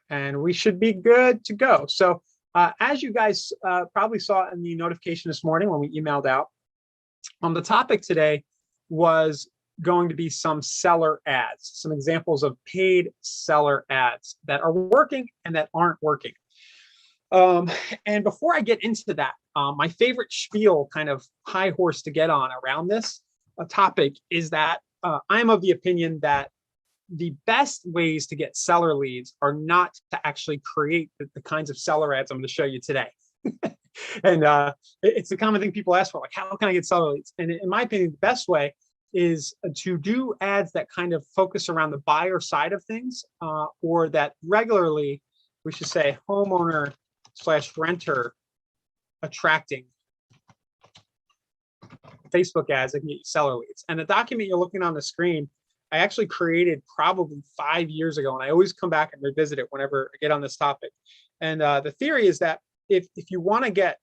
and we should be good to go. So as you guys probably saw in the notification this morning when we emailed out, the topic today was going to be some seller ads, some examples of paid seller ads that are working and that aren't working. And before I get into that, my favorite spiel, kind of high horse to get on around this topic, is that I'm of the opinion that the best ways to get seller leads are not to actually create the kinds of seller ads I'm going to show you today. And it's a common thing people ask for, like, how can I get seller leads? And in my opinion, the best way is to do ads that kind of focus around the buyer side of things, or that regularly, we should say, homeowner / renter attracting Facebook ads that can get you seller leads. And the document you're looking on the screen, I actually created probably 5 years ago, and I always come back and revisit it whenever I get on this topic. And the theory is that if you want to get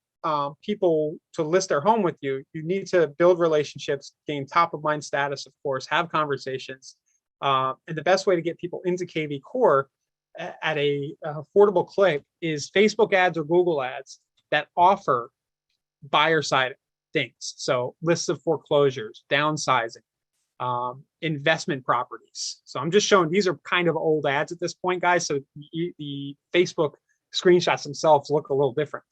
people to list their home with you, you need to build relationships, gain top of mind status, of course, have conversations. And the best way to get people into KV Core at a affordable click is Facebook ads or Google ads that offer buyer side things. So lists of foreclosures, downsizing, investment properties. So I'm just showing, these are kind of old ads at this point, guys. So the Facebook screenshots themselves look a little different.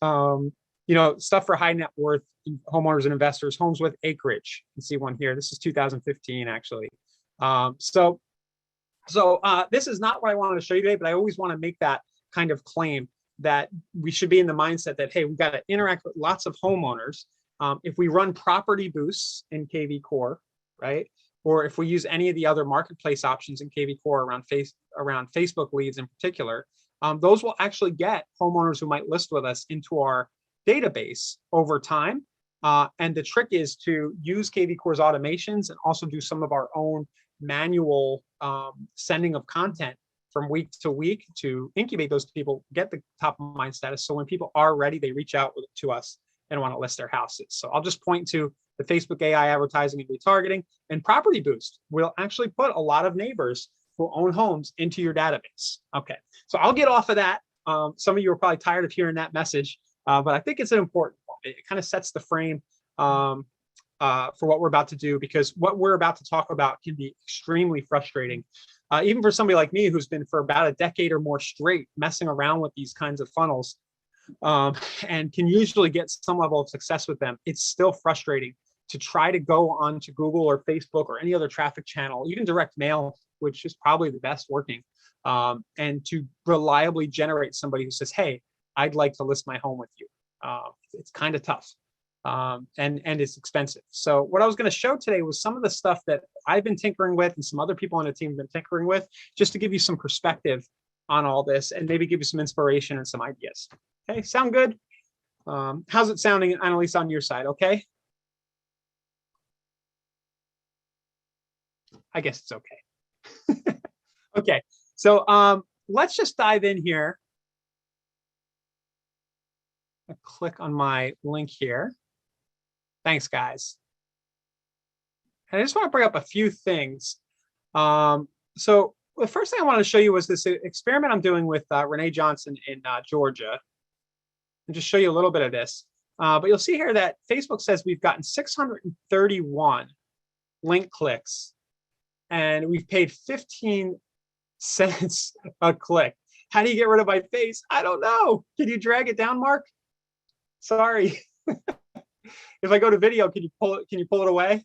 You know, stuff for high net worth homeowners and investors, homes with acreage. You can see one here. This is 2015, actually. So this is not what I wanted to show you today, but I always want to make that kind of claim that we should be in the mindset that, hey, we've got to interact with lots of homeowners. If we run property boosts in KV Core, right? Or if we use any of the other marketplace options in KV Core around Facebook leads in particular, those will actually get homeowners who might list with us into our database over time. And the trick is to use KV Core's automations and also do some of our own manual sending of content from week to week to incubate those people, get the top of mind status. So when people are ready, they reach out to us and want to list their houses. So I'll just point to the Facebook AI advertising and retargeting, and Property Boost will actually put a lot of neighbors who own homes into your database. Okay, so I'll get off of that. Some of you are probably tired of hearing that message, but I think it's an important one. It kind of sets the frame for what we're about to do, because what we're about to talk about can be extremely frustrating. Even for somebody like me who's been for about a decade or more straight messing around with these kinds of funnels, and can usually get some level of success with them, it's still frustrating to try to go onto Google or Facebook or any other traffic channel, even direct mail, which is probably the best working, and to reliably generate somebody who says, hey, I'd like to list my home with you. It's kind of tough, and it's expensive. So what I was going to show today was some of the stuff that I've been tinkering with and some other people on the team have been tinkering with, just to give you some perspective on all this and maybe give you some inspiration and some ideas. Okay, sound good? How's it sounding, Annalise, on your side? Okay. I guess it's okay. Okay, so let's just dive in here. I'll click on my link here. Thanks, guys. And I just want to bring up a few things. So the first thing I wanted to show you was this experiment I'm doing with Renee Johnson in Georgia, and just show you a little bit of this. But you'll see here that Facebook says we've gotten 631 link clicks, and we've paid 15 cents a click. How do you get rid of my face? I don't know. Can you drag it down, Mark? Sorry. If I go to video, can you pull it away?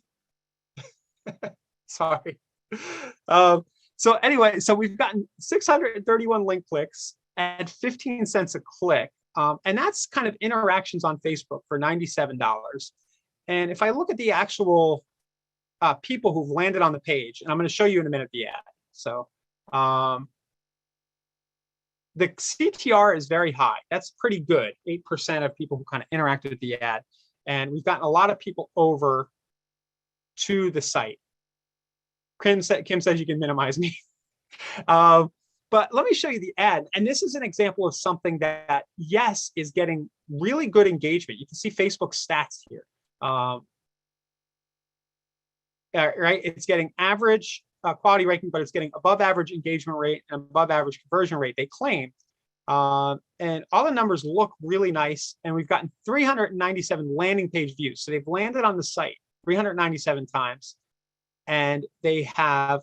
Sorry. So anyway, so we've gotten 631 link clicks at 15 cents a click. And that's kind of interactions on Facebook for $97. And if I look at the actual people who've landed on the page, and I'm going to show you in a minute the ad. So the CTR is very high. That's pretty good. 8% of people who kind of interacted with the ad. And we've gotten a lot of people over to the site. Kim says you can minimize me. But let me show you the ad. And this is an example of something that, yes, is getting really good engagement. You can see Facebook stats here. Right? It's getting average quality ranking, but it's getting above average engagement rate and above average conversion rate, they claim. And all the numbers look really nice. And we've gotten 397 landing page views. So they've landed on the site 397 times. And they have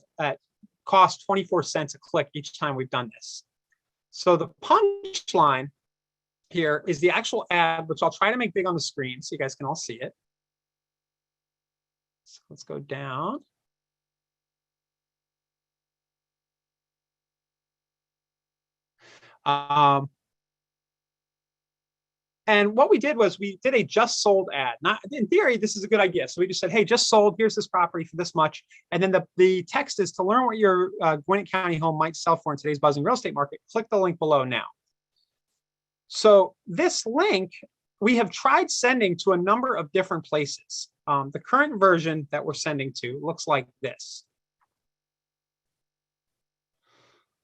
cost 24 cents a click each time we've done this. So the punchline here is the actual ad, which I'll try to make big on the screen so you guys can all see it. So let's go down. And what we did was we did a just sold ad. Not in theory, this is a good idea. So we just said, hey, just sold. Here's this property for this much. And then the text is to learn what your Gwinnett County home might sell for in today's buzzing real estate market. Click the link below now. So this link we have tried sending to a number of different places. The current version that we're sending to looks like this.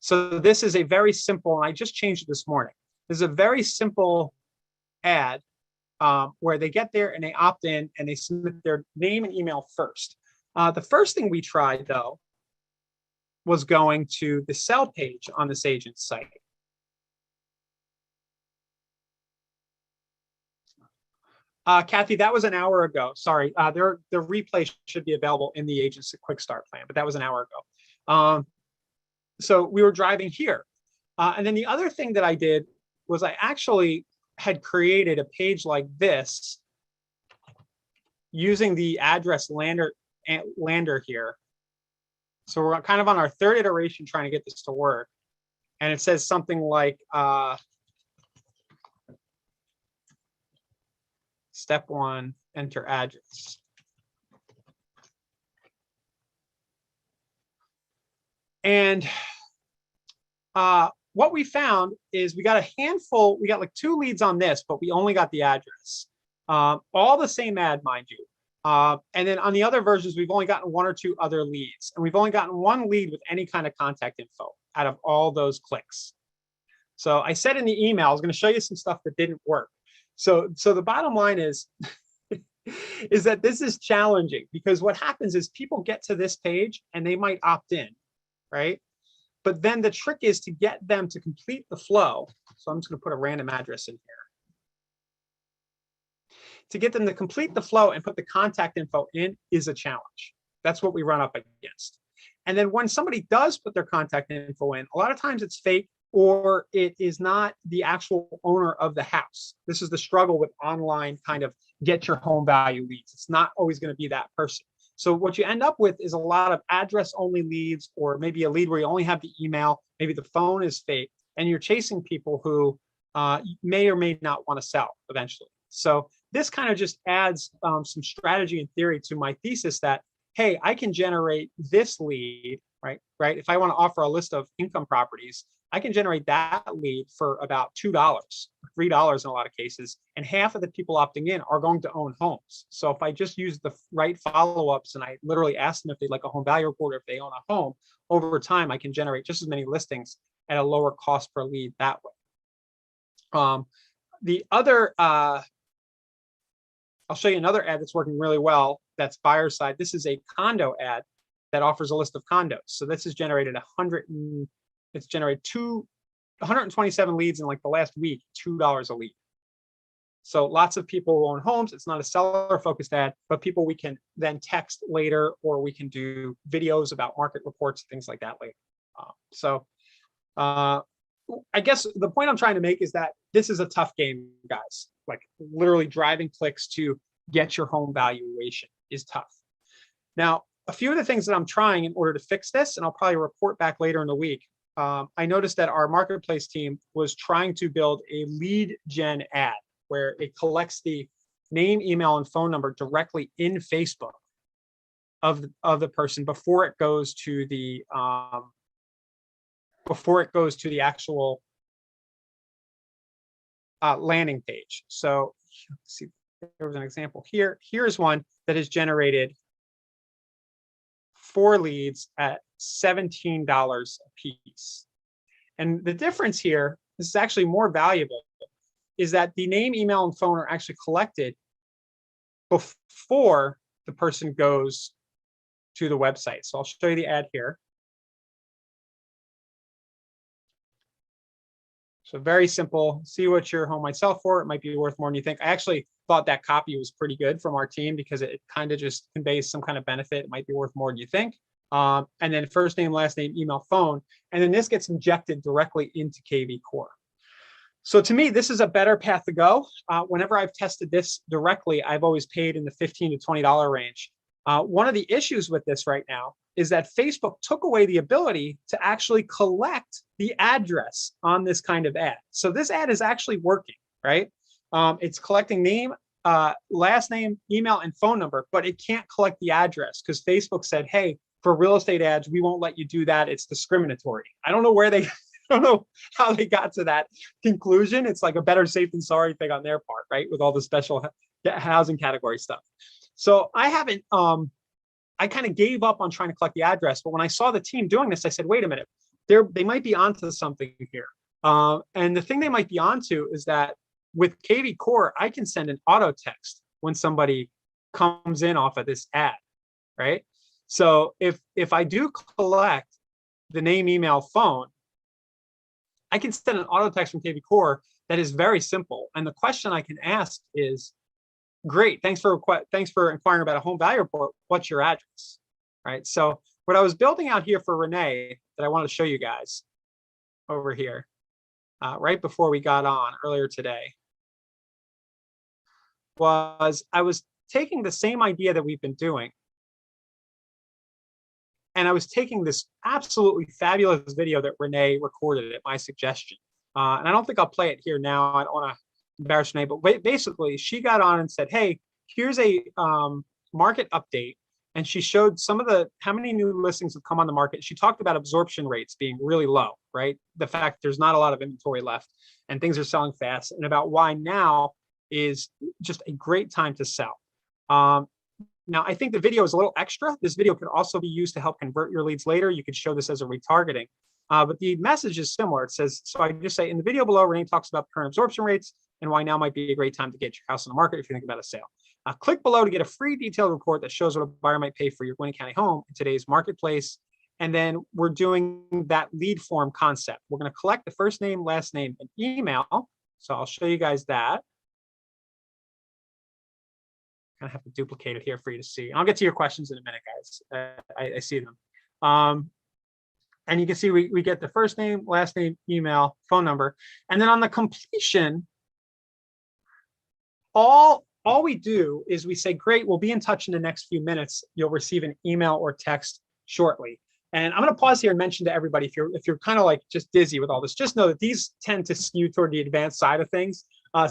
So this is a very simple, and I just changed it this morning. This is a very simple ad where they get there and they opt in and they submit their name and email first. The first thing we tried, though, was going to the sell page on this agent's site. Kathy, that was an hour ago. Sorry, the replay should be available in the agent's quick start plan, but that was an hour ago. So we were driving here. And then the other thing that I did was I actually had created a page like this using the address lander here. So we're kind of on our third iteration trying to get this to work. And it says something like, step 1, enter address. And what we found is we got a handful, we got like 2 leads on this, but we only got the address. All the same ad, mind you. And then on the other versions, we've only gotten 1 or 2 other leads. And we've only gotten 1 lead with any kind of contact info out of all those clicks. So I said in the email, I was going to show you some stuff that didn't work. So the bottom line is, is that this is challenging because what happens is people get to this page and they might opt in, right? But then the trick is to get them to complete the flow. So I'm just going to put a random address in here. To get them to complete the flow and put the contact info in is a challenge. That's what we run up against. And then when somebody does put their contact info in, a lot of times it's fake or it is not the actual owner of the house. This is the struggle with online kind of get your home value leads. It's not always going to be that person. So what you end up with is a lot of address only leads, or maybe a lead where you only have the email, maybe the phone is fake, and you're chasing people who may or may not want to sell eventually. So this kind of just adds some strategy and theory to my thesis that, hey, I can generate this lead, right? If I want to offer a list of income properties, I can generate that lead for about $2, $3 in a lot of cases, and half of the people opting in are going to own homes. So if I just use the right follow-ups and I literally ask them if they'd like a home value report, or if they own a home, over time I can generate just as many listings at a lower cost per lead that way. The other, I'll show you another ad that's working really well. That's buyer side. This is a condo ad that offers a list of condos. So this has generated 127 leads in like the last week, $2 a lead. So lots of people who own homes. It's not a seller focused ad, but people we can then text later, or we can do videos about market reports, things like that later. I guess the point I'm trying to make is that this is a tough game, guys. Like literally driving clicks to get your home valuation is tough. Now, a few of the things that I'm trying in order to fix this, and I'll probably report back later in the week, I noticed that our marketplace team was trying to build a lead gen ad where it collects the name, email, and phone number directly in Facebook of the person before it goes to the actual landing page. So let's see, there was an example here. Here's one that has generated 4 leads at $17 a piece. And the difference here, this is actually more valuable, is that the name, email, and phone are actually collected before the person goes to the website. So I'll show you the ad here. So very simple. See what your home might sell for. It might be worth more than you think. I actually thought that copy was pretty good from our team because it kind of just conveys some kind of benefit. It might be worth more than you think. And then first name, last name, email, phone. And then this gets injected directly into KV Core. So to me, this is a better path to go. Whenever I've tested this directly, I've always paid in the $15 to $20 range. One of the issues with this right now is that Facebook took away the ability to actually collect the address on this kind of ad. So this ad is actually working, right? It's collecting name, last name, email, and phone number, but it can't collect the address because Facebook said, hey, for real estate ads, we won't let you do that. It's discriminatory. I don't know where they, I don't know how they got to that conclusion. It's like a better safe than sorry thing on their part, right? With all the special housing category stuff. So I haven't, I kind of gave up on trying to collect the address, but when I saw the team doing this, I said, wait a minute, they might be onto something here. And the thing they might be onto is that with KV Core, I can send an auto text when somebody comes in off of this ad, right? So if I do collect the name, email, phone, I can send an auto text from KV Core that is very simple. And the question I can ask is, great, thanks for inquiring about a home value report. What's your address? Right. So what I was building out here for Renee that I wanted to show you guys over here, right before we got on earlier today, was I was taking the same idea that we've been doing, and I was taking this absolutely fabulous video that Renee recorded at my suggestion. And I don't think I'll play it here now. I don't want to embarrass Renee, but basically she got on and said, hey, here's a market update. And she showed some of how many new listings have come on the market. She talked about absorption rates being really low, right? The fact there's not a lot of inventory left and things are selling fast, and about why now is just a great time to sell. Now, I think the video is a little extra. This video could also be used to help convert your leads later. You could show this as a retargeting. But the message is similar. It says, so I just say in the video below, Renee talks about current absorption rates and why now might be a great time to get your house on the market if you think about a sale. Click below to get a free detailed report that shows what a buyer might pay for your Gwinnett County home in today's marketplace. And then we're doing that lead form concept. We're going to collect the first name, last name, and email. So I'll show you guys that. I have to duplicate it here for you to see. I'll get to your questions in a minute, guys. I see them. And you can see we get the first name, last name, email, phone number. And then on the completion, all we do is we say, great, we'll be in touch in the next few minutes. You'll receive an email or text shortly. And I'm going to pause here and mention to everybody, if you're kind of like just dizzy with all this, just know that these tend to skew toward the advanced side of things.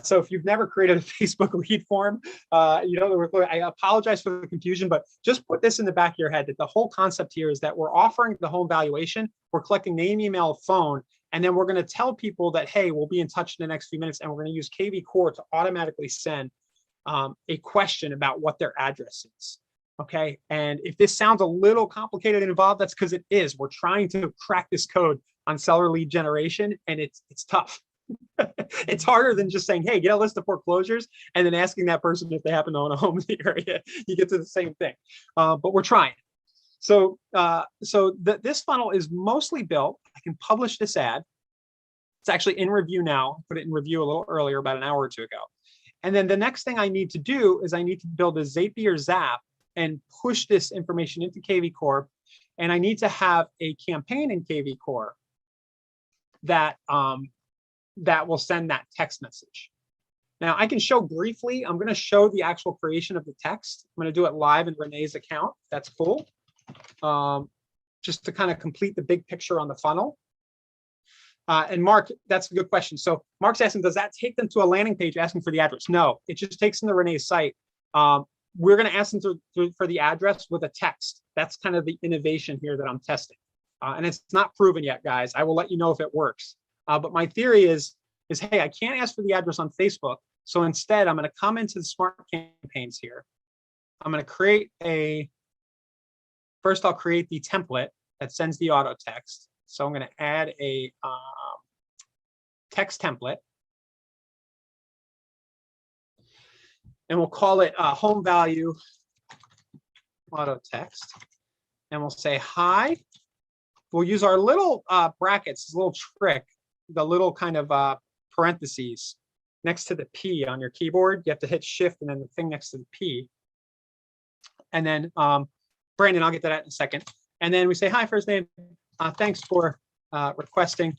So if you've never created a Facebook lead form, I apologize for the confusion, but just put this in the back of your head that the whole concept here is that we're offering the home valuation, we're collecting name, email, phone, and then we're going to tell people that, hey, we'll be in touch in the next few minutes, and we're going to use KV Core to automatically send a question about what their address is. Okay. And if this sounds a little complicated and involved, that's because it is. We're trying to crack this code on seller lead generation, and it's tough. It's harder than just saying, hey, get a list of foreclosures and then asking that person if they happen to own a home in the area. You get to the same thing, but we're trying. So this funnel is mostly built. I can publish this ad. It's actually in review now. Put it in review a little earlier, about an hour or two ago. And then the next thing I need to do is I need to build a Zapier Zap and push this information into KV Core. And I need to have a campaign in KV Core that will send that text message. Now I can show briefly, I'm going to show the actual creation of the text. I'm going to do it live in Renee's account. That's cool. Just to kind of complete the big picture on the funnel. And Mark, that's a good question. So Mark's asking, does that take them to a landing page asking for the address? No, it just takes them to Renee's site. We're going to ask them for the address with a text. That's kind of the innovation here that I'm testing. And it's not proven yet, guys. I will let you know if it works. But my theory is, hey, I can't ask for the address on Facebook. So instead, I'm going to come into the Smart Campaigns here. I'm going to first I'll create the template that sends the auto text. So I'm going to add a text template. And we'll call it home value auto text. and we'll say hi. We'll use our little brackets, this little trick, the little kind of parentheses next to the P on your keyboard. You have to hit shift and then the thing next to the P. And then Brandon, I'll get to that in a second. And then we say, hi, first name. Thanks for requesting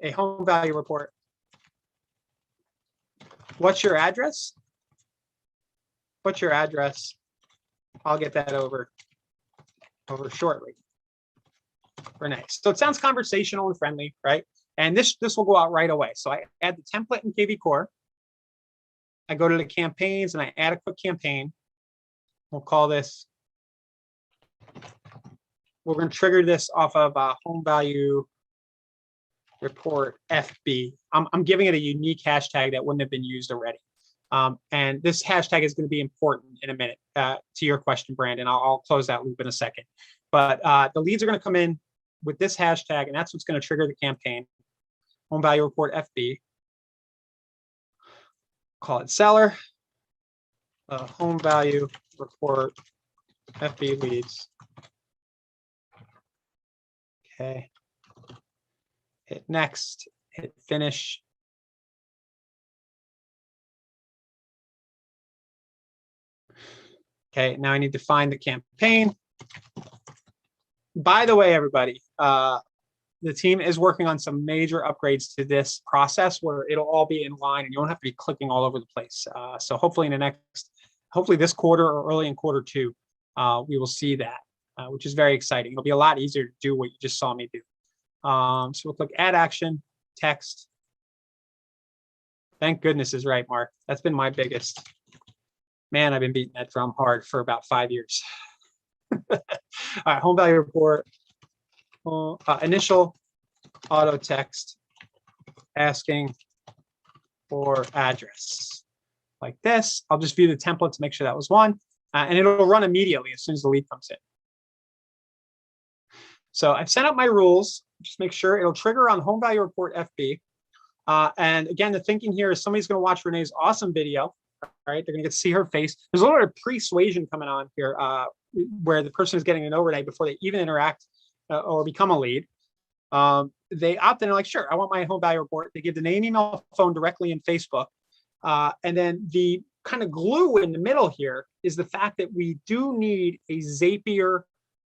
a home value report. What's your address? What's your address? I'll get that over shortly. Renee. So it sounds conversational and friendly, right? And this will go out right away. So I add the template in KV Core. I go to the campaigns and I add a quick campaign. We'll call this, we're going to trigger this off of home value report FB. I'm giving it a unique hashtag that wouldn't have been used already. And this hashtag is going to be important in a minute to your question, Brandon. I'll close that loop in a second. But the leads are going to come in with this hashtag, and that's what's going to trigger the campaign. Home value report FB. Call it seller. Home value report FB leads. Okay. Hit next. Hit finish. Okay, now I need to find the campaign. By the way, everybody, the team is working on some major upgrades to this process where it'll all be in line and you don't have to be clicking all over the place. So hopefully hopefully this quarter or early in quarter 2, we will see that, which is very exciting. It'll be a lot easier to do what you just saw me do. So we'll click add action, text. Thank goodness is right, Mark. That's been my biggest. Man, I've been beating that drum hard for about 5 years. All right, home value report. Initial auto text asking for address. Like this. I'll just view the template to make sure that was one. And it'll run immediately as soon as the lead comes in. So I've set up my rules. Just make sure it'll trigger on home value report FB. And again, the thinking here is somebody's going to watch Renee's awesome video. Right, they're going to get to see her face. There's a little bit of persuasion coming on here, where the person is getting an overlay before they even interact or become a lead. They opt in and like, sure, I want my home value report. They give the name, email, phone directly in Facebook. And then the kind of glue in the middle here is the fact that we do need a Zapier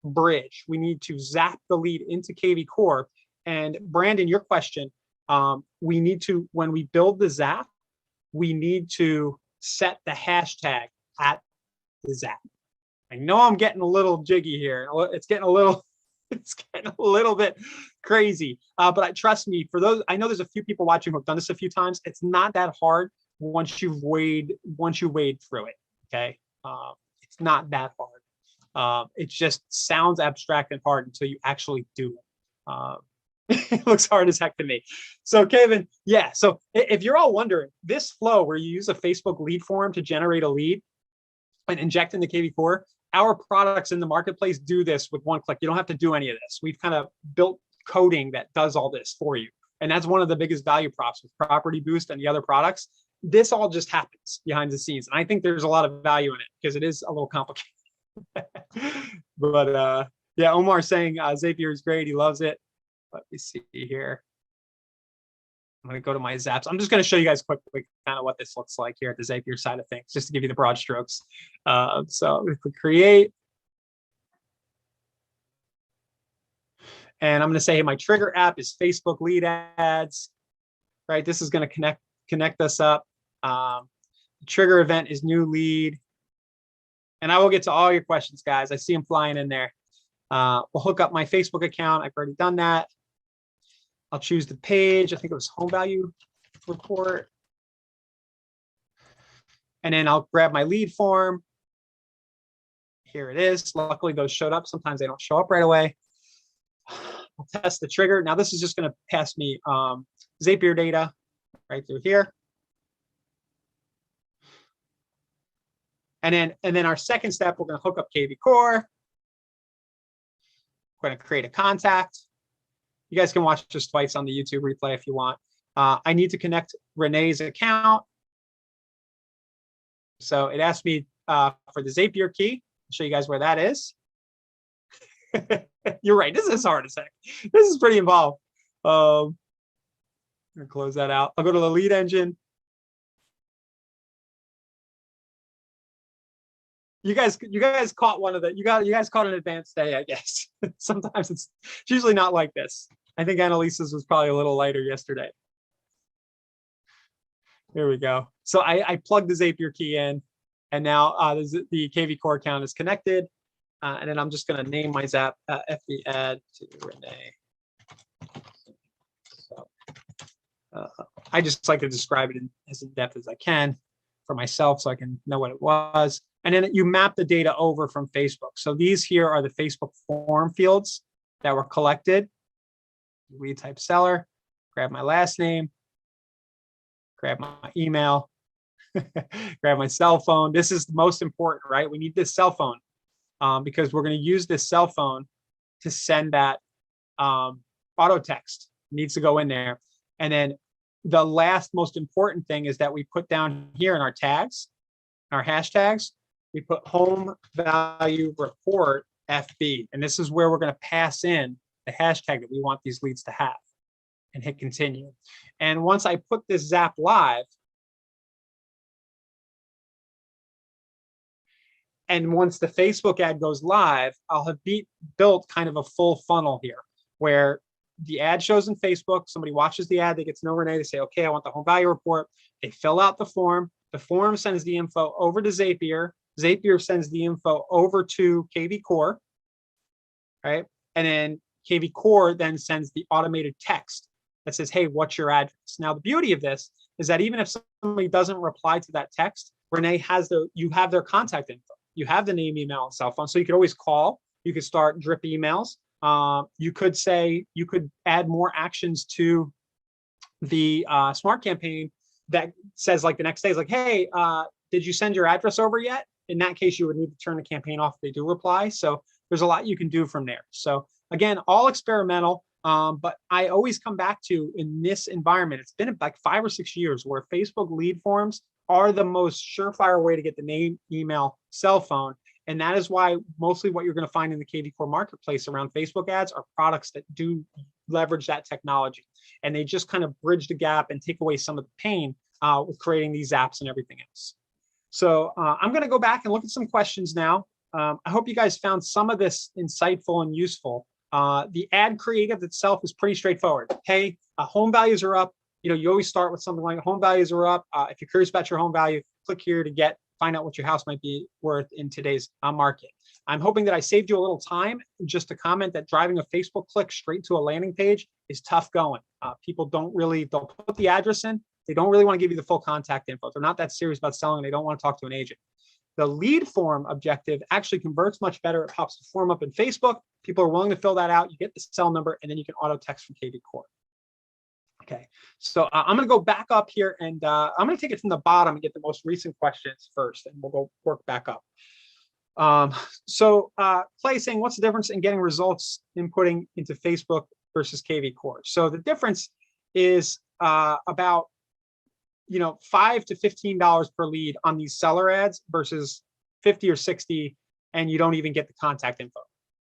bridge. We need to zap the lead into KV Core. And Brandon, your question, we need to, when we build the zap, we need to set the hashtag at the zap. I know I'm getting a little jiggy here. It's getting a little bit crazy. But trust me, for those, I know there's a few people watching who've done this a few times. It's not that hard once you wade through it. Okay. It's not that hard. It just sounds abstract and hard until you actually do it. It looks hard as heck to me. So Kevin, yeah. So if you're all wondering, this flow where you use a Facebook lead form to generate a lead and inject into KV Core, our products in the marketplace do this with one click. You don't have to do any of this. We've kind of built coding that does all this for you. And that's one of the biggest value props with Property Boost and the other products. This all just happens behind the scenes. And I think there's a lot of value in it because it is a little complicated. But yeah, Omar saying Zapier is great. He loves it. Let me see here. I'm going to go to my zaps. I'm just going to show you guys quickly kind of what this looks like here at the Zapier side of things, just to give you the broad strokes. So if we create, and I'm going to say, hey, my trigger app is Facebook lead ads, right? This is going to connect us up. The trigger event is new lead. And I will get to all your questions, guys. I see them flying in there. We'll hook up my Facebook account. I've already done that. I'll choose the page. I think it was home value report. And then I'll grab my lead form. Here it is. Luckily, those showed up. Sometimes they don't show up right away. I'll test the trigger. Now, this is just going to pass me Zapier data right through here. And then our second step, we're going to hook up KV Core. We're going to create a contact. You guys can watch this twice on the YouTube replay if you want. I need to connect Renee's account. So it asked me for the Zapier key. I'll show you guys where that is. You're right. This is hard to say. This is pretty involved. I'm gonna close that out. I'll go to the lead engine. You guys caught one of the, you guys caught an advanced day, I guess. Sometimes it's usually not like this. I think Annalisa's was probably a little lighter yesterday. Here we go. So I plugged the Zapier key in, and now the KV Core account is connected. And then I'm just going to name my Zap FB ad to Renee. So I just like to describe it as in depth as I can for myself so I can know what it was. And then you map the data over from Facebook. So these here are the Facebook form fields that were collected. We type seller, grab my last name, grab my email, grab my cell phone. This is the most important, right? We need this cell phone because we're going to use this cell phone to send that auto text. It needs to go in there. And then the last most important thing is that we put down here in our tags, our hashtags, we put home value report FB. And this is where we're going to pass in the hashtag that we want these leads to have and hit continue. And once I put this Zap live, and once the Facebook ad goes live, I'll have built kind of a full funnel here where the ad shows in Facebook, somebody watches the ad, they get to know Renee, they say, okay, I want the home value report. They fill out the form sends the info over to Zapier. Zapier sends the info over to KV Core, right? And then KV Core then sends the automated text that says, hey, what's your address? Now, the beauty of this is that even if somebody doesn't reply to that text, Renee has you have their contact info. You have the name, email, and cell phone. So you could always call. You could start drip emails. You could add more actions to the Smart Campaign that says like the next day is like, hey, did you send your address over yet? In that case, you would need to turn the campaign off if they do reply. So there's a lot you can do from there. So again, all experimental, but I always come back to in this environment, it's been like 5 or 6 years where Facebook lead forms are the most surefire way to get the name, email, cell phone. And that is why mostly what you're going to find in the KV Core marketplace around Facebook ads are products that do leverage that technology. And they just kind of bridge the gap and take away some of the pain with creating these apps and everything else. So I'm going to go back and look at some questions now. I hope you guys found some of this insightful and useful. The ad creative itself is pretty straightforward. Hey, home values are up. You know, you always start with something like home values are up. If you're curious about your home value, click here to find out what your house might be worth in today's market. I'm hoping that I saved you a little time. Just to comment that driving a Facebook click straight to a landing page is tough going. People they'll put the address in. They don't really want to give you the full contact info. They're not that serious about selling. They don't want to talk to an agent. The lead form objective actually converts much better. It pops the form up in Facebook. People are willing to fill that out. You get the cell number, and then you can auto text from KV Core. Okay, so I'm going to go back up here, and I'm going to take it from the bottom and get the most recent questions first, and we'll go work back up. Clay saying, what's the difference in getting results inputting into Facebook versus KV Core? So the difference is about $5 to $15 per lead on these seller ads versus 50 or 60, and you don't even get the contact info.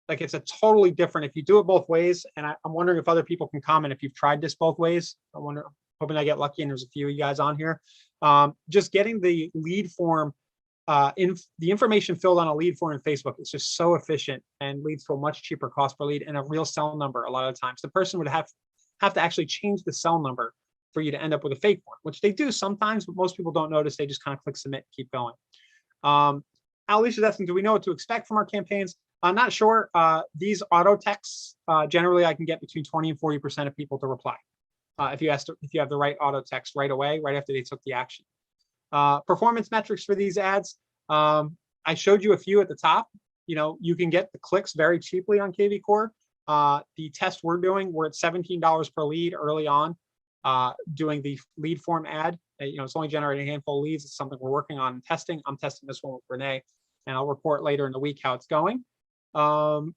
Like it's a totally different, if you do it both ways, and I'm wondering if other people can comment if you've tried this both ways. Hoping I get lucky and there's a few of you guys on here. Just getting the lead form, the information filled on a lead form in Facebook is just so efficient and leads to a much cheaper cost per lead and a real cell number a lot of times. The person would have to actually change the cell number for you to end up with a fake one, which they do sometimes, but most people don't notice. They just kind of click submit, keep going. Alicia's asking, do we know what to expect from our campaigns? I'm not sure. These auto texts, generally I can get between 20 and 40% of people to reply. If you have the right auto text right away, right after they took the action. Performance metrics for these ads. I showed you a few at the top. You can get the clicks very cheaply on KV Core. The test we're doing, we're at $17 per lead early on. Doing the lead form ad, it's only generating a handful of leads. It's something we're working on and testing. I'm testing this one with Renee, and I'll report later in the week how it's going. I'll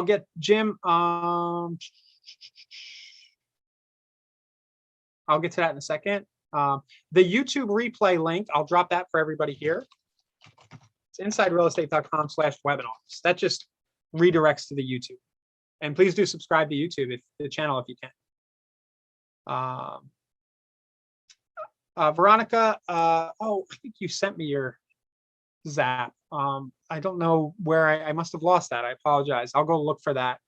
get Jim. I'll get to that in a second. The YouTube replay link, I'll drop that for everybody here. It's insiderealestate.com/webinars. That just redirects to the YouTube. And please do subscribe to YouTube, if the channel, if you can. Veronica, oh, I think you sent me your Zap. I don't know where I must have lost that. I apologize. I'll go look for that.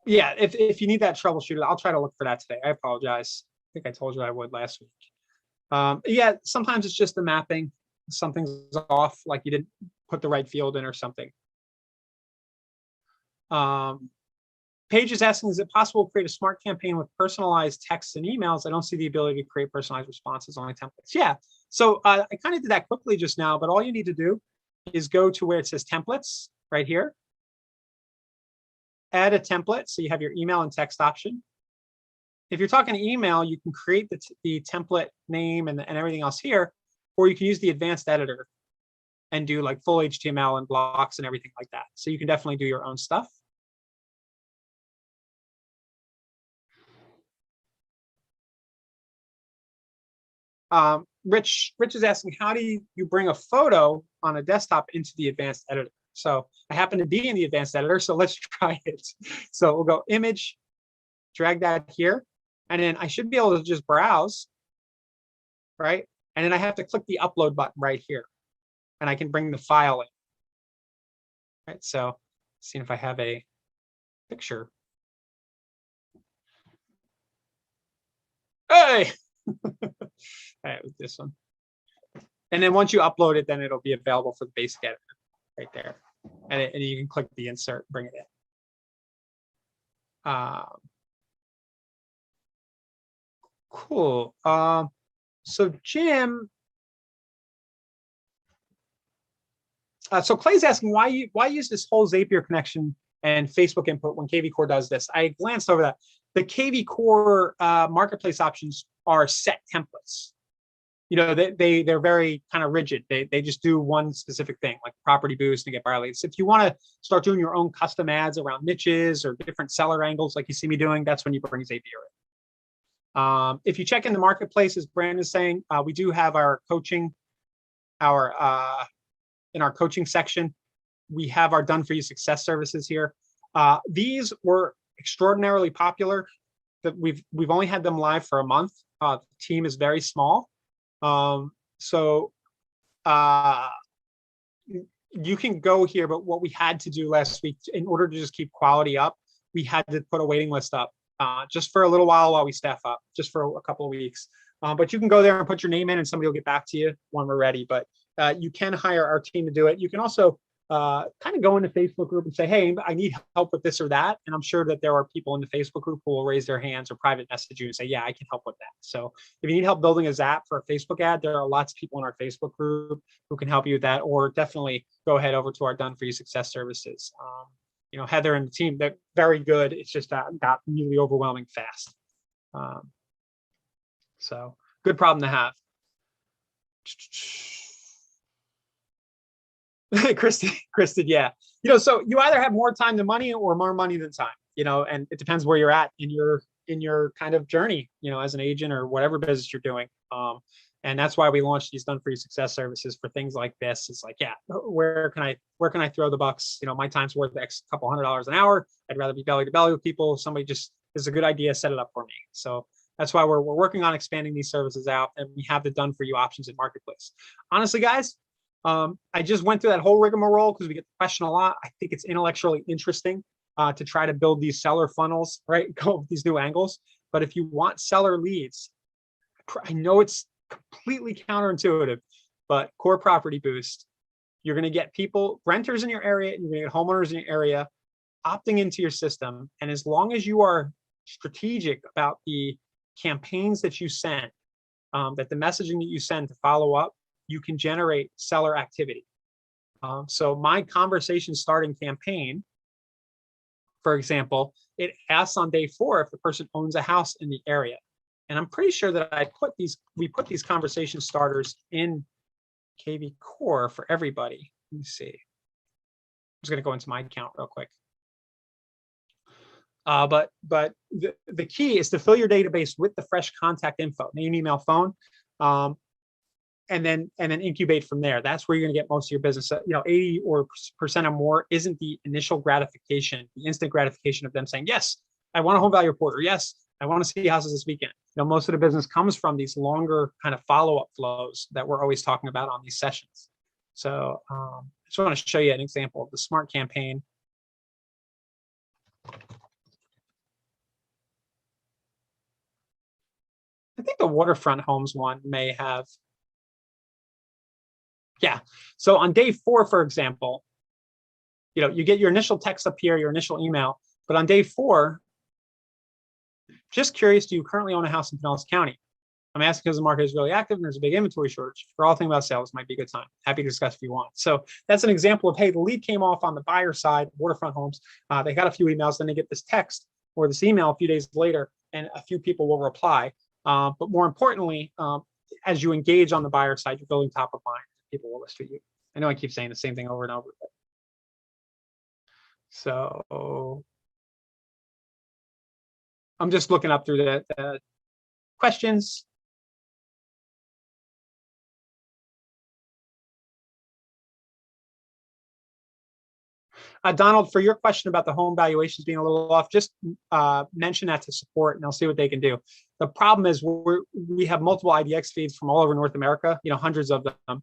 Yeah, if you need that troubleshooter, I'll try to look for that today. I apologize. I think I told you I would last week. Yeah, sometimes it's just the mapping. Something's off, like you didn't put the right field in or something. Paige is asking, is it possible to create a smart campaign with personalized texts and emails? I don't see the ability to create personalized responses, only templates. Yeah, so I kind of did that quickly just now, but all you need to do is go to where it says templates right here. Add a template, so you have your email and text option. If you're talking email, you can create the template name and everything else here, or you can use the advanced editor and do like full HTML and blocks and everything like that. So you can definitely do your own stuff. Rich is asking, how do you bring a photo on a desktop into the advanced editor? So I happen to be in the advanced editor, so let's try it. So we'll go image, drag that here, and then I should be able to just browse, right? And then I have to click the upload button right here, and I can bring the file in. Right, so seeing if I have a picture. Hey! All right, with this one. And then once you upload it, then it'll be available for the basic editor right there. And you can click the insert, bring it in. Cool. So Jim, so Clay's asking why use this whole Zapier connection and Facebook input when KV Core does this. I glanced over that. The KV Core marketplace options are set templates. You know, they're very kind of rigid. They just do one specific thing, like property boost and get buyer leads. If you want to start doing your own custom ads around niches or different seller angles, like you see me doing, that's when you bring Zapier in. If you check in the marketplace, as Brandon is saying, we do have our coaching, in our coaching section, we have our done for you success services here. These were extraordinarily popular. That we've only had them live for a month. The team is very small. So you can go here, but what we had to do last week in order to just keep quality up, we had to put a waiting list up just for a little while we staff up, just for a couple of weeks. But you can go there and put your name in and somebody will get back to you when we're ready. But you can hire our team to do it. You can also kind of go in the Facebook group and say, hey, I need help with this or that. And I'm sure that there are people in the Facebook group who will raise their hands or private message you and say, yeah, I can help with that. So if you need help building a Zap for a Facebook ad, there are lots of people in our Facebook group who can help you with that, or definitely go ahead over to our Done For You Success services. You know, Heather and the team, they're very good. It's just got really overwhelming fast. So good problem to have. Kristen, yeah. You know, so you either have more time than money or more money than time, you know, and it depends where you're at in your kind of journey, you know, as an agent or whatever business you're doing. And that's why we launched these Done For You Success services for things like this. It's like, yeah, where can I throw the bucks? You know, my time's worth X couple $100 an hour. I'd rather be belly to belly with people. Somebody just is a good idea, set it up for me. So that's why we're working on expanding these services out, and we have the Done For You options in Marketplace. Honestly, guys, I just went through that whole rigmarole because we get the question a lot. I think it's intellectually interesting to try to build these seller funnels, right? Go with these new angles. But if you want seller leads, I know it's completely counterintuitive, but Core Property Boost, you're going to get people, renters in your area, and you're going to get homeowners in your area opting into your system. And as long as you are strategic about the campaigns that you send, that the messaging that you send to follow up, you can generate seller activity. So my conversation starting campaign, for example, it asks on day 4 if the person owns a house in the area. And I'm pretty sure that we put these conversation starters in KV Core for everybody. Let me see. I'm just going to go into my account real quick. But the key is to fill your database with the fresh contact info, name, email, phone. then incubate from there. That's where you're going to get most of your business. 80% or more isn't the initial gratification, the instant gratification of them saying, yes, I want a home value report, or yes, I want to see houses this weekend. Most of the business comes from these longer kind of follow-up flows that we're always talking about on these sessions. So I just want to show you an example of the SMART campaign. I think the waterfront homes one may have. Yeah. So on day 4, for example, you get your initial text up here, your initial email, but on day 4, just curious, do you currently own a house in Pinellas County? I'm asking because the market is really active and there's a big inventory shortage. For all things about sales, might be a good time. Happy to discuss if you want. So that's an example of, hey, the lead came off on the buyer side, waterfront homes. They got a few emails, then they get this text or this email a few days later, and a few people will reply. But more importantly, as you engage on the buyer side, you're building top of mind. People will list for you. I know I keep saying the same thing over and over. So I'm just looking up through the questions. Donald, for your question about the home valuations being a little off, just mention that to support and they'll see what they can do. The problem is we have multiple IDX feeds from all over North America, hundreds of them,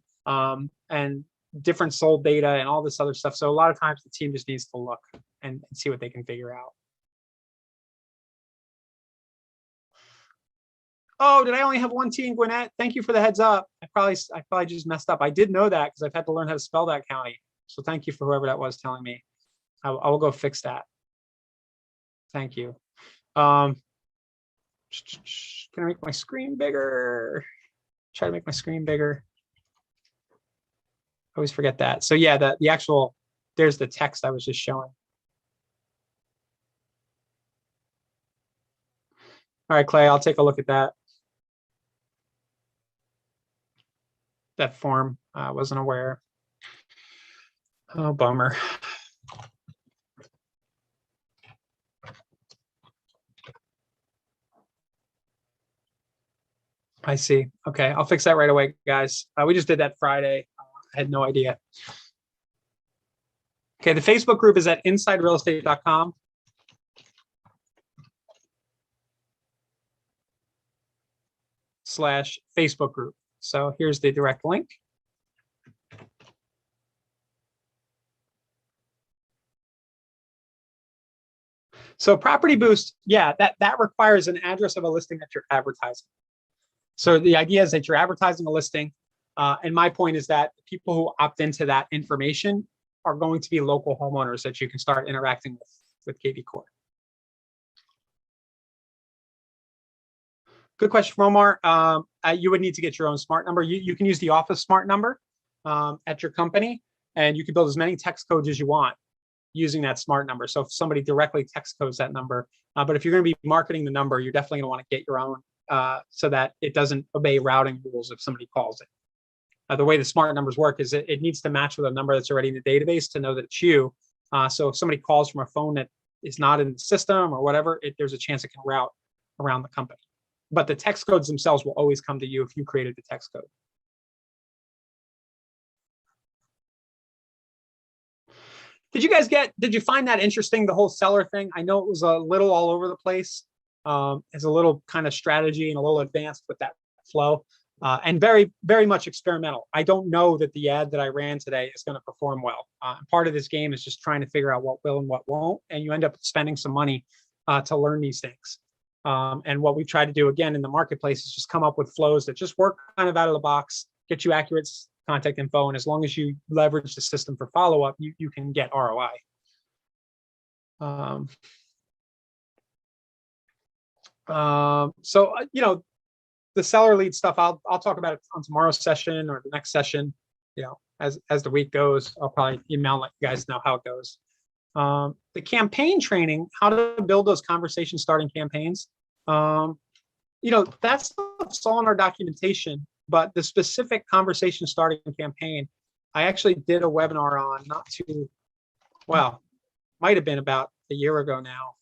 and different sold data and all this other stuff. So a lot of times the team just needs to look and see what they can figure out. Oh, did I only have one T in Gwinnett? Thank you for the heads up. I probably just messed up. I did know that because I've had to learn how to spell that county. So thank you for whoever that was telling me. I will go fix that. Thank you. Can I make my screen bigger? Try to make my screen bigger. I always forget that. So yeah, the actual, there's the text I was just showing. All right, Clay, I'll take a look at that. That form, I wasn't aware. Oh, bummer. I see. Okay, I'll fix that right away, guys. We just did that Friday. I had no idea. Okay, the Facebook group is at insiderealestate.com. /Facebook group. So here's the direct link. So Property Boost, yeah, that requires an address of a listing that you're advertising. So the idea is that you're advertising a listing, and my point is that people who opt into that information are going to be local homeowners that you can start interacting with kvCORE. Good question from Omar. You would need to get your own smart number. You can use the office smart number at your company, and you can build as many text codes as you want using that smart number. So if somebody directly text codes that number, but if you're going to be marketing the number, you're definitely going to want to get your own so that it doesn't obey routing rules if somebody calls it. The way the smart numbers work is it needs to match with a number that's already in the database to know that it's you. So if somebody calls from a phone that is not in the system or whatever, there's a chance it can route around the company. But the text codes themselves will always come to you if you created the text code. Did you find that interesting, the whole seller thing? I know it was a little all over the place. It's a little kind of strategy and a little advanced with that flow, and very, very much experimental. I don't know that the ad that I ran today is going to perform well. Part of this game is just trying to figure out what will and what won't, and you end up spending some money to learn these things. And what we've tried to do again in the marketplace is just come up with flows that just work kind of out of the box, get you accurate contact info, and as long as you leverage the system for follow-up, you can get ROI. So the seller lead stuff, I'll talk about it on tomorrow's session or the next session. As the week goes, I'll probably email and let you guys know how it goes. The campaign training, how to build those conversation starting campaigns. That's all in our documentation, but the specific conversation starting campaign, I actually did a webinar on might have been about a year ago now,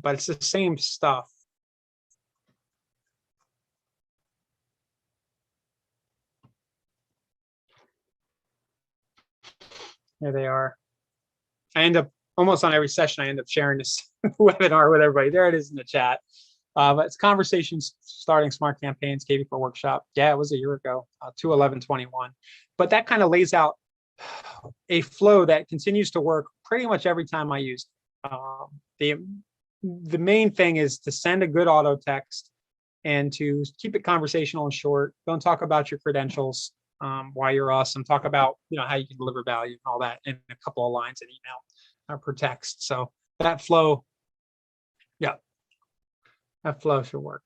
but it's the same stuff. Here they are. I end up almost on every session, I end up sharing this webinar with everybody. There it is in the chat. But it's Conversations Starting Smart Campaigns, KV4 Workshop. Yeah, it was a year ago, 2/11/21. But that kind of lays out a flow that continues to work pretty much every time I use it. The main thing is to send a good auto text and to keep it conversational and short. Don't talk about your credentials, why you're awesome. Talk about how you can deliver value and all that in a couple of lines in email per text. So that flow, yeah, that flow should work.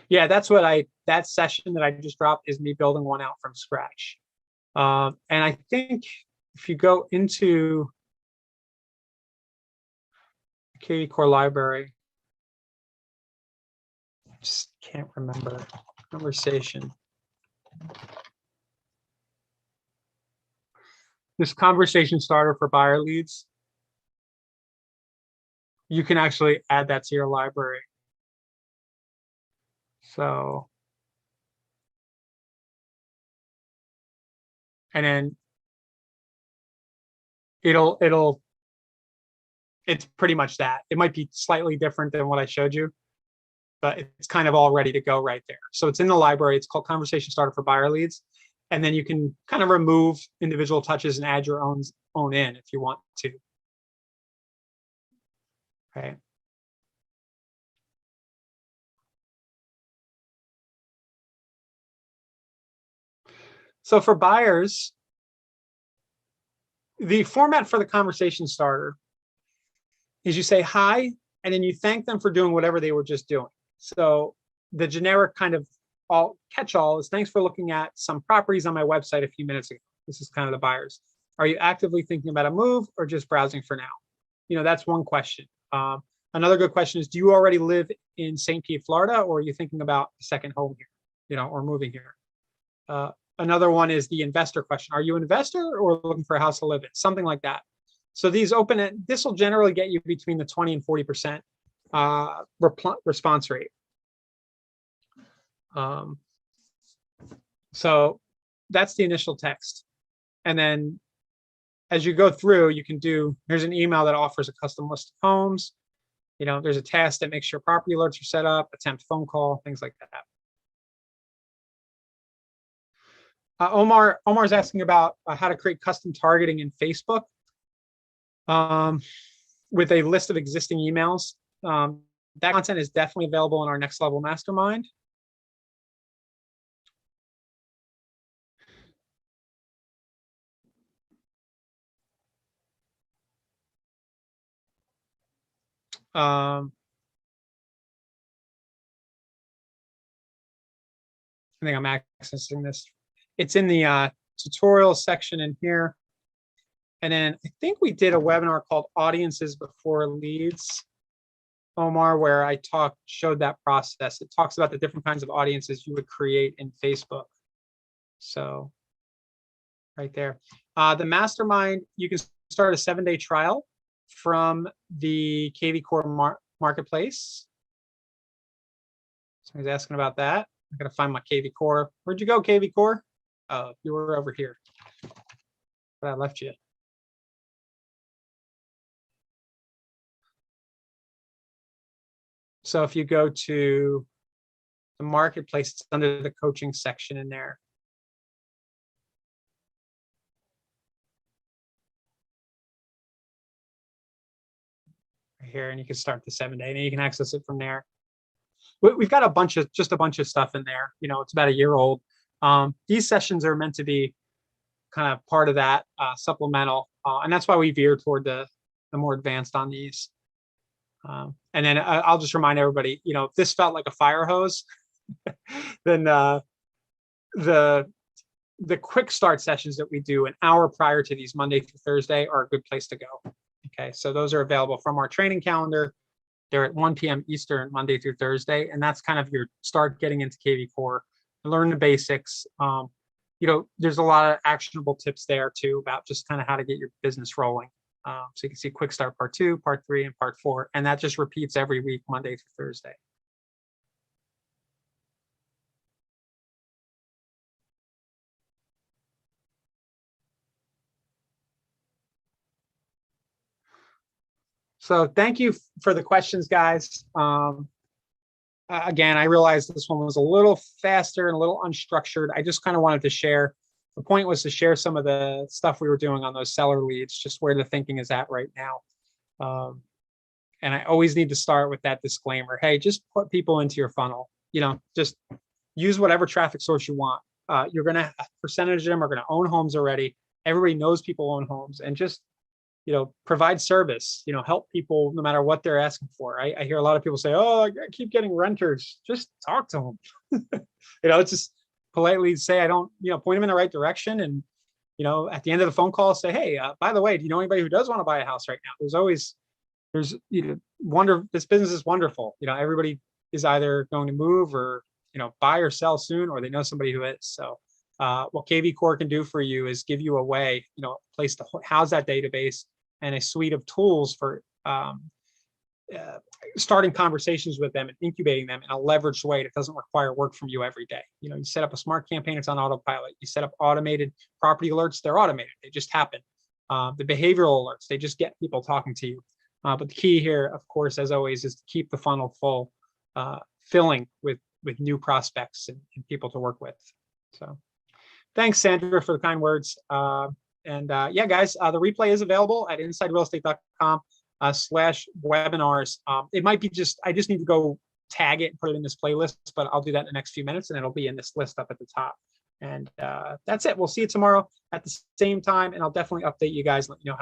Yeah, that session that I just dropped is me building one out from scratch. And I think if you go into KV Core library, just can't remember conversation. This conversation starter for buyer leads, you can actually add that to your library. So, and then it's pretty much that. It might be slightly different than what I showed you, but it's kind of all ready to go right there. So it's in the library. It's called Conversation Starter for Buyer Leads. And then you can kind of remove individual touches and add your own in if you want to. Okay. So for buyers, the format for the conversation starter is you say hi, and then you thank them for doing whatever they were just doing. So the generic kind of catch-all is, thanks for looking at some properties on my website a few minutes ago. This is kind of the buyers. Are you actively thinking about a move or just browsing for now? That's one question. Another good question is, do you already live in St. Pete, Florida, or are you thinking about a second home here, or moving here? Another one is the investor question. Are you an investor or looking for a house to live in? Something like that. So these this will generally get you between the 20 and 40% response rate. So that's the initial text. And then as you go through, you can here's an email that offers a custom list of homes. There's a task that makes sure property alerts are set up, attempt phone call, things like that. Omar's asking about how to create custom targeting in Facebook with a list of existing emails. That content is definitely available in our Next Level Mastermind. I think I'm accessing this. It's in the tutorial section in here. And then I think we did a webinar called Audiences Before Leads, Omar, where I showed that process. It talks about the different kinds of audiences you would create in Facebook. So right there. The mastermind, you can start a 7-day trial from the KV Core marketplace. Somebody's asking about that. I gotta find my KV Core. Where'd you go, KV Core? Oh, you were over here. But I left you. So if you go to the marketplace, it's under the coaching section in there. Right here, and you can start the 7-day, and you can access it from there. We've got just a bunch of stuff in there. It's about a year old. These sessions are meant to be kind of part of that supplemental, and that's why we veer toward the more advanced on these. And then I'll just remind everybody, if this felt like a fire hose, then the quick start sessions that we do an hour prior to these Monday through Thursday are a good place to go. Okay, so those are available from our training calendar. They're at 1 p.m. Eastern, Monday through Thursday, and that's kind of your start getting into KV Core, learn the basics. There's a lot of actionable tips there too about just kind of how to get your business rolling. So you can see Quick Start Part 2, Part 3, and Part 4, and that just repeats every week, Monday through Thursday. So thank you for the questions, guys. Again, I realized this one was a little faster and a little unstructured. I just kind of wanted to share. The point was to share some of the stuff we were doing on those seller leads, just where the thinking is at right now. And I always need to start with that disclaimer. Hey, just put people into your funnel. Just use whatever traffic source you want. You're going to, a percentage of them are going to own homes already. Everybody knows people own homes, and just, provide service, help people no matter what they're asking for. I hear a lot of people say, oh, I keep getting renters. Just talk to them. It's just politely say, I don't, point them in the right direction. And, at the end of the phone call, say, hey, by the way, do you know anybody who does want to buy a house right now? This business is wonderful. Everybody is either going to move or, buy or sell soon, or they know somebody who is. So what KV Core can do for you is give you a way, a place to house that database and a suite of tools for starting conversations with them and incubating them in a leveraged way that doesn't require work from you every day. You set up a smart campaign, it's on autopilot. You set up automated property alerts, they're automated. They just happen. The behavioral alerts, they just get people talking to you. But the key here, of course, as always, is to keep the funnel full, filling with new prospects and people to work with. So thanks, Sandra, for the kind words. Yeah, guys, the replay is available at insiderealestate.com/webinars. It might be I just need to go tag it and put it in this playlist, but I'll do that in the next few minutes, and it'll be in this list up at the top. And that's it. We'll see you tomorrow at the same time, and I'll definitely update you guys, let you know how